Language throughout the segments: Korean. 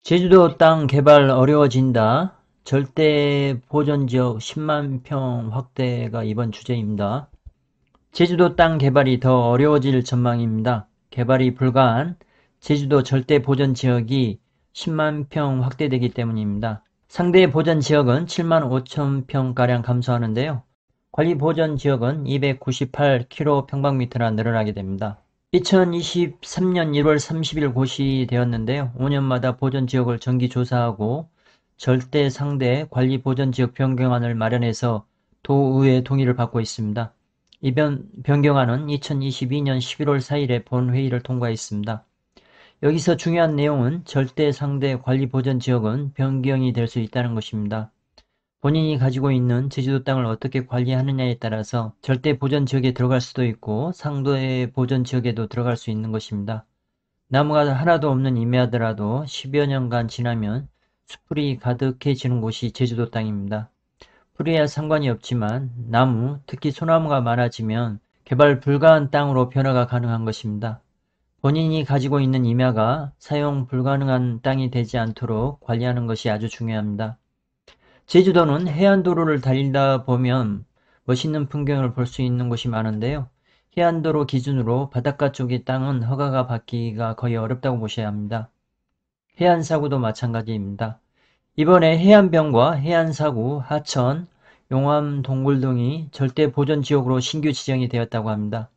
제주도 땅 개발 어려워진다. 절대 보전지역 10만 평 확대가 이번 주제입니다. 제주도 땅 개발이 더 어려워질 전망입니다. 개발이 불가한 제주도 절대 보전지역이 10만 평 확대되기 때문입니다. 상대 보전지역은 7만 5천 평가량 감소하는데요. 관리 보전지역은 298km/평방미터나 늘어나게 됩니다. 2023년 1월 30일 고시되었는데요. 5년마다 보전지역을 정기조사하고 절대 상대 관리 보전지역 변경안을 마련해서 도의회 동의를 받고 있습니다. 이 변경안은 2022년 11월 4일에 본회의를 통과했습니다. 여기서 중요한 내용은 절대 상대 관리 보전지역은 변경이 될 수 있다는 것입니다. 본인이 가지고 있는 제주도 땅을 어떻게 관리하느냐에 따라서 절대 보전지역에 들어갈 수도 있고 상대 보전지역에도 들어갈 수 있는 것입니다. 나무가 하나도 없는 임야더라도 10여 년간 지나면 수풀이 가득해지는 곳이 제주도 땅입니다. 풀이야 상관이 없지만 나무, 특히 소나무가 많아지면 개발 불가한 땅으로 변화가 가능한 것입니다. 본인이 가지고 있는 임야가 사용 불가능한 땅이 되지 않도록 관리하는 것이 아주 중요합니다. 제주도는 해안도로를 달리다 보면 멋있는 풍경을 볼 수 있는 곳이 많은데요. 해안도로 기준으로 바닷가 쪽의 땅은 허가가 받기가 거의 어렵다고 보셔야 합니다. 해안사구도 마찬가지입니다. 이번에 해안병과 해안사구, 하천, 용암, 동굴 등이 절대 보전지역으로 신규 지정이 되었다고 합니다.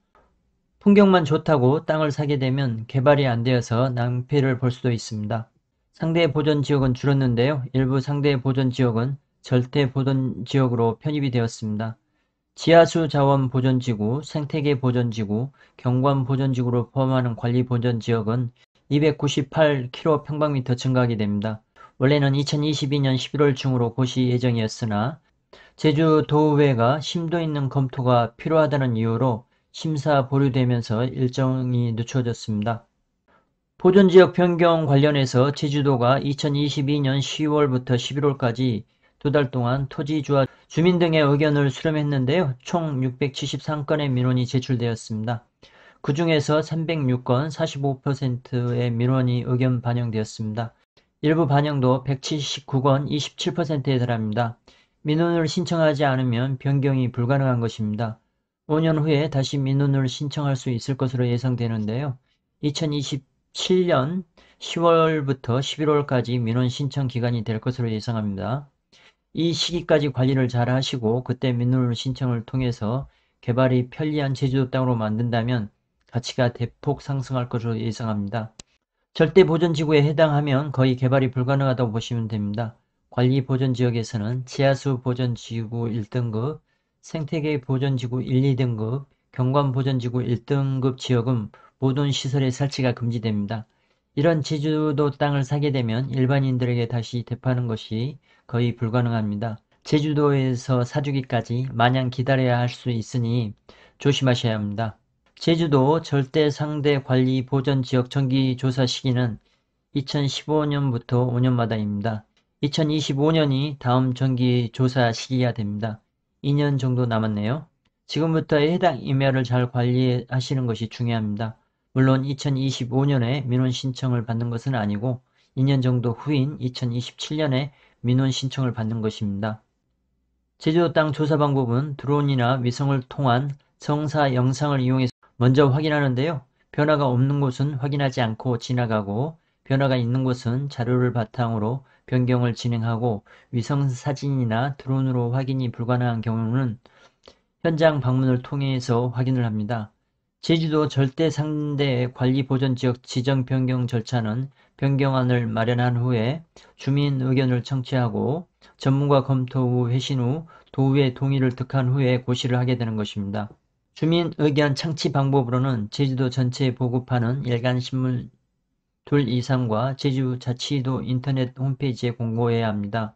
풍경만 좋다고 땅을 사게 되면 개발이 안 되어서 낭패를 볼 수도 있습니다. 상대 보전지역은 줄었는데요. 일부 상대 보전지역은 절대 보전지역으로 편입이 되었습니다. 지하수 자원 보전지구, 생태계 보전지구, 경관 보전지구로 포함하는 관리 보전지역은 298km/평방미터 증가하게 됩니다. 원래는 2022년 11월 중으로 고시 예정이었으나 제주도의회가 심도 있는 검토가 필요하다는 이유로 심사 보류되면서 일정이 늦춰졌습니다. 보존지역 변경 관련해서 제주도가 2022년 10월부터 11월까지 2달 동안 토지주와 주민 등의 의견을 수렴했는데요. 총 673건의 민원이 제출되었습니다. 그 중에서 306건 45%의 민원이 의견 반영되었습니다. 일부 반영도 179건 27%에 달합니다. 민원을 신청하지 않으면 변경이 불가능한 것입니다. 5년 후에 다시 민원을 신청할 수 있을 것으로 예상되는데요. 2027년 10월부터 11월까지 민원 신청 기간이 될 것으로 예상합니다. 이 시기까지 관리를 잘 하시고 그때 민원 신청을 통해서 개발이 편리한 제주도 땅으로 만든다면 가치가 대폭 상승할 것으로 예상합니다. 절대 보전지구에 해당하면 거의 개발이 불가능하다고 보시면 됩니다. 관리 보전지역에서는 지하수 보전지구 1등급, 생태계 보전지구 1, 2등급, 경관 보전지구 1등급 지역은 모든 시설의 설치가 금지됩니다. 이런 제주도 땅을 사게 되면 일반인들에게 다시 되파는 것이 거의 불가능합니다. 제주도에서 사주기까지 마냥 기다려야 할 수 있으니 조심하셔야 합니다. 제주도 절대 상대 관리 보전지역 정기조사 시기는 2015년부터 5년마다입니다. 2025년이 다음 정기조사 시기가 됩니다. 2년 정도 남았네요. 지금부터 해당 임야를 잘 관리하시는 것이 중요합니다. 물론 2025년에 민원 신청을 받는 것은 아니고 2년 정도 후인 2027년에 민원 신청을 받는 것입니다. 제주도 땅 조사 방법은 드론이나 위성을 통한 정사 영상을 이용해서 먼저 확인하는데요. 변화가 없는 곳은 확인하지 않고 지나가고 변화가 있는 곳은 자료를 바탕으로 변경을 진행하고 위성사진이나 드론으로 확인이 불가능한 경우는 현장 방문을 통해서 확인을 합니다. 제주도 절대 상대 관리 보전지역 지정 변경 절차는 변경안을 마련한 후에 주민 의견을 청취하고 전문가 검토 후 회신 후 도의회 동의를 득한 후에 고시를 하게 되는 것입니다. 주민 의견 창치 방법으로는 제주도 전체에 보급하는 일간신문 2 이상과 제주자치도 인터넷 홈페이지에 공고해야 합니다.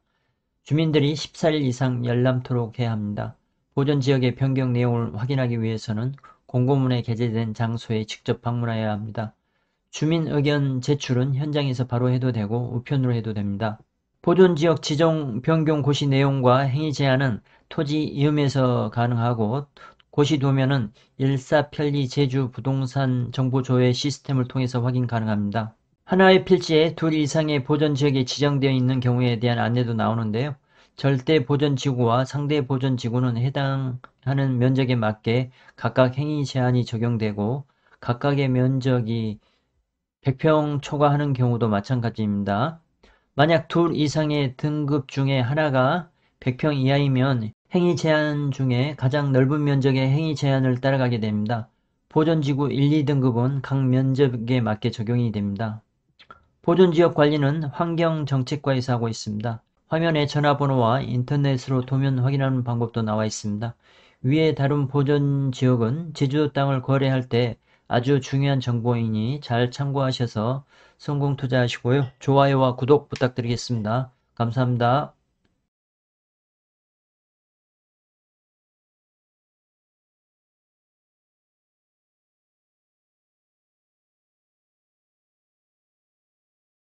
주민들이 14일 이상 열람토록 해야 합니다. 보전지역의 변경 내용을 확인하기 위해서는 공고문에 게재된 장소에 직접 방문해야 합니다. 주민 의견 제출은 현장에서 바로 해도 되고 우편으로 해도 됩니다. 보존지역 지정 변경 고시 내용과 행위 제한은 토지 이음에서 가능하고 고시 도면은 일사편리 제주 부동산 정보조회 시스템을 통해서 확인 가능합니다. 하나의 필지에 둘 이상의 보존지역이 지정되어 있는 경우에 대한 안내도 나오는데요. 절대 보존지구와 상대 보존지구는 해당하는 면적에 맞게 각각 행위 제한이 적용되고 각각의 면적이 100평 초과하는 경우도 마찬가지입니다. 만약 둘 이상의 등급 중에 하나가 100평 이하이면 행위 제한 중에 가장 넓은 면적의 행위 제한을 따라가게 됩니다. 보존지구 1, 2등급은 각 면적에 맞게 적용이 됩니다. 보존지역 관리는 환경정책과에서 하고 있습니다. 화면에 전화번호와 인터넷으로 도면 확인하는 방법도 나와 있습니다. 위에 다룬 보존지역은 제주도 땅을 거래할 때 아주 중요한 정보이니 잘 참고하셔서 성공 투자하시고요. 좋아요와 구독 부탁드리겠습니다. 감사합니다.